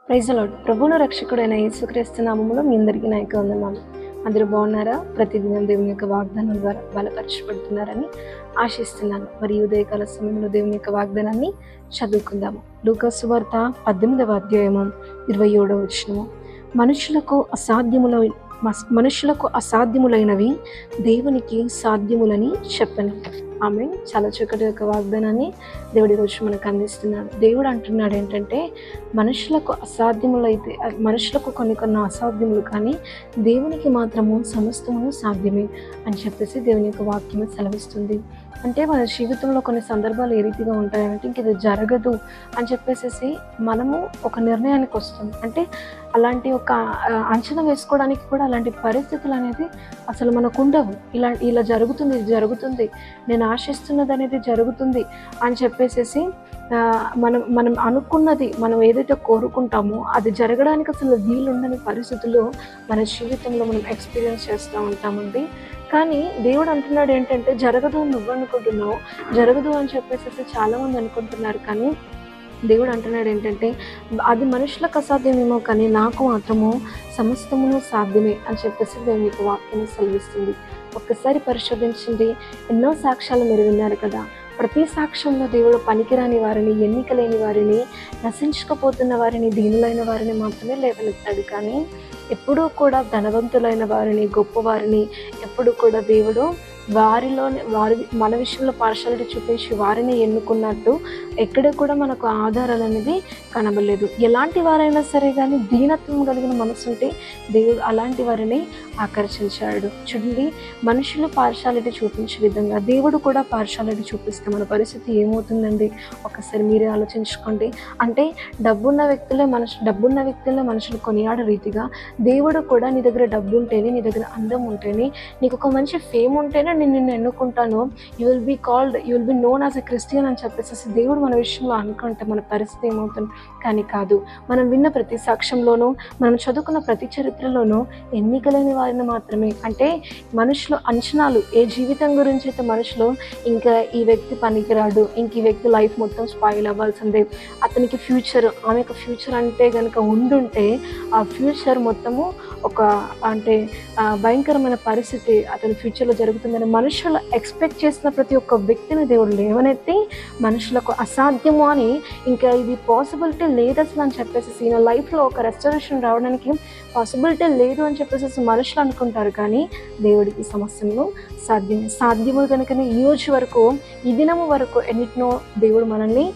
Praise the lord. ప్రభువును రక్షకుడైన యేసుక్రీస్తు నామములో మీ అందరికీ నా యొక్క వందనాలు. అందరూ బాగున్నారా? ప్రతిదినం దేవుని యొక్క వాగ్దానం ద్వారా బలపరచబడుతున్నారని ఆశిస్తున్నాను. మరి ఉదయకాల సమయంలో దేవుని యొక్క వాగ్దానాన్ని చదువుకుందాము. లూకా సువార్త 18వ అధ్యాయము 27వ వచనము. మనుషులకు అసాధ్యములైనవి దేవునికి సాధ్యములని చెప్పను. ఆమె చాలా చక్కటి యొక్క వాగ్దానాన్ని దేవుడి రోజు మనకు అందిస్తున్నాడు. దేవుడు అంటున్నాడు ఏంటంటే, మనుషులకు కొన్ని అసాధ్యములు, కానీ దేవునికి మాత్రము సమస్తమును సాధ్యమే అని చెప్పేసి దేవుని యొక్క వాక్యమే సెలవిస్తుంది. అంటే మన జీవితంలో కొన్ని సందర్భాలు ఏ రీతిగా ఉంటాయంటే, ఇంక ఇది జరగదు అని చెప్పేసి మనము ఒక నిర్ణయానికి వస్తాం. అంటే అలాంటి ఒక అంచనా వేసుకోవడానికి కూడా అలాంటి పరిస్థితులు అనేది అసలు మనకు ఉండవు. ఇలా జరుగుతుంది, ఇది జరుగుతుంది, నేను ఆశిస్తున్నది అనేది జరుగుతుంది అని చెప్పేసి మనం అనుకున్నది, మనం ఏదైతే కోరుకుంటామో అది జరగడానికి అసలు వీలుండని పరిస్థితులు మన జీవితంలో మనం ఎక్స్పీరియన్స్ చేస్తూ ఉంటామండి. కానీ దేవుడు అంటున్నాడు ఏంటంటే, జరగదు నువ్వు అనుకుంటున్నావు, జరగదు అని చెప్పేసి చాలామంది అనుకుంటున్నారు. కానీ దేవుడు అంటున్నాడు ఏంటంటే, అది మనుషులకు అసాధ్యమేమో కానీ నాకు మాత్రము సమస్తమును సాధ్యమే అని చెప్పేసి దేవుని యొక్క వాక్యం సెలవిస్తుంది. ఒక్కసారి పరిశోధించండి. ఎన్నో సాక్ష్యాలు మీరు విన్నారు కదా. ప్రతి సాక్ష్యంలో దేవుడు పనికిరాని వారిని, ఎన్నిక లేని వారిని, నశించుకుపోతున్న వారిని, దీనులైన వారిని మాత్రమే లేవనెత్తాడు. కానీ ఎప్పుడూ కూడా ధనవంతులైన వారిని, గొప్పవారిని ఎప్పుడు కూడా దేవుడు మన విషయంలో పార్షాలిటీ చూపించి వారిని ఎన్నుకున్నట్టు ఎక్కడ కూడా మనకు ఆధారాలు అనేది కనబడలేదు. ఎలాంటి వారైనా సరే కానీ దీనత్వం కలిగిన మనసు ఉంటే దేవుడు అలాంటి వారిని ఆకర్షించాడు. చూడండి, మనుషులు పార్షాలిటీ చూపించే విధంగా దేవుడు కూడా పార్షాలిటీ చూపిస్తే మన పరిస్థితి ఏమవుతుందండి? ఒకసారి మీరే ఆలోచించుకోండి. అంటే డబ్బున్న వ్యక్తులే మనుషులు కొనియాడ రీతిగా దేవుడు కూడా నీ దగ్గర డబ్బు ఉంటేనే, నీ దగ్గర అందం ఉంటేనే, నీకు ఒక మంచి ఫేమ్ ఉంటేనే నేను నిన్ను ఎన్నుకుంటాను, you will be known as a Christian అని చెప్పేసి దేవుడు మన విషయంలో అనుకుంటే మన పరిస్థితి ఏమవుతుంది? కానీ కాదు. మనం విన్న ప్రతి సాక్ష్యంలోనూ, మనం చదువుకున్న ప్రతి చరిత్రలోనూ ఎన్నికలేని వారిని మాత్రమే, అంటే మనుషులు అంచనాలు, ఏ జీవితం గురించి అయితే మనుషులు ఇంకా ఈ వ్యక్తి పనికిరాడు, ఇంక ఈ వ్యక్తి లైఫ్ మొత్తం స్పాయిల్ అవ్వాల్సిందే, అతనికి ఫ్యూచర్, ఆమెకు ఫ్యూచర్ అంటే కనుక ఉండుంటే ఆ ఫ్యూచర్ మొత్తము ఒక భయంకరమైన పరిస్థితి అతని ఫ్యూచర్లో జరుగుతుందని మనుషులు ఎక్స్పెక్ట్ చేసిన ప్రతి ఒక్క వ్యక్తిని దేవుడు లేవనెత్తి, మనుషులకు అసాధ్యము అని, ఇంకా ఇది పాసిబిలిటీ లేదు అసలు అని చెప్పేసి, ఈయన లైఫ్లో ఒక రెస్టరేషన్ రావడానికి పాసిబిలిటీ లేదు అని చెప్పేసి మనుషులు అనుకుంటారు. కానీ దేవుడికి సమస్యలు సాధ్యము కనుకనే ఈ రోజు వరకు, ఈ దినము వరకు ఎన్నిటినో దేవుడు మనల్ని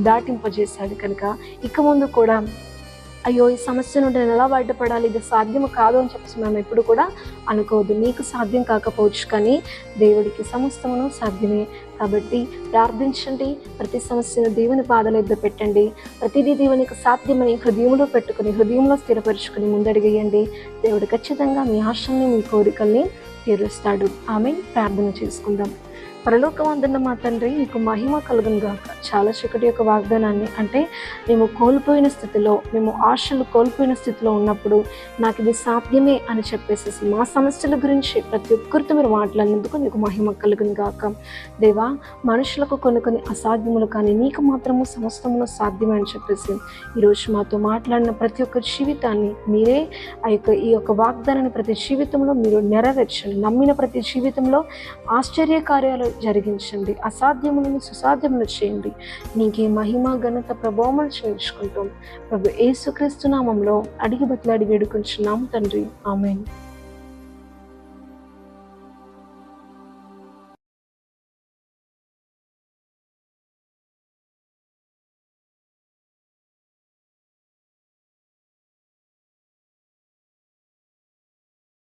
దాటింపజేశాడు. కనుక ఇక ముందు కూడా అయ్యో ఈ సమస్య నుండి నేను ఎలా బయటపడాలి, ఇది సాధ్యం కాదు అని చెప్పేసి మనం ఎప్పుడు కూడా అనుకోవద్దు. నీకు సాధ్యం కాకపోవచ్చు, కానీ దేవుడికి సమస్తమును సాధ్యమే. కాబట్టి ప్రార్థించండి, ప్రతి సమస్యను దేవుని పాదాల యొద్ద పెట్టండి, ప్రతిదీ దేవునికి సాధ్యమని హృదయంలో పెట్టుకుని, హృదయంలో స్థిరపరుచుకుని ముందడిగేయండి. దేవుడు ఖచ్చితంగా మీ ఆశల్ని, మీ కోరికల్ని తీరుస్తాడు. ఆమె ప్రార్థన చేసుకుందాం. పరలోకమందున్న మా తండ్రి, నీకు మహిమ కలుగును గాక. చాలా చక్కటి యొక్క వాగ్దానాన్ని, అంటే మేము ఆశలు కోల్పోయిన స్థితిలో ఉన్నప్పుడు నాకు ఇది సాధ్యమే అని చెప్పేసి మా సమస్యల గురించి ప్రతి ఒక్కరితో మీరు మాట్లాడినందుకు నీకు మహిమ కలుగును గాక. దేవా, మనుషులకు కొన్ని అసాధ్యములు, కానీ నీకు మాత్రము సమస్తమును సాధ్యమే అని చెప్పేసి ఈరోజు మాతో మాట్లాడిన ప్రతి ఒక్క జీవితాన్ని మీరే ఈ యొక్క వాగ్దానాన్ని ప్రతి జీవితంలో మీరు నెరవేర్చండి. నమ్మిన ప్రతి జీవితంలో ఆశ్చర్య కార్యాలు జరిగించండి, అసాధ్యములను సుసాధ్యములు చేయండి. నీకే మహిమ, ఘనత, ప్రభావములు చేయించుకుంటాం. ప్రభు యేసుక్రీస్తు నామములో అడిగి బతిలాడి వేడుకొంచున్నాము తండ్రి. ఆమేన్.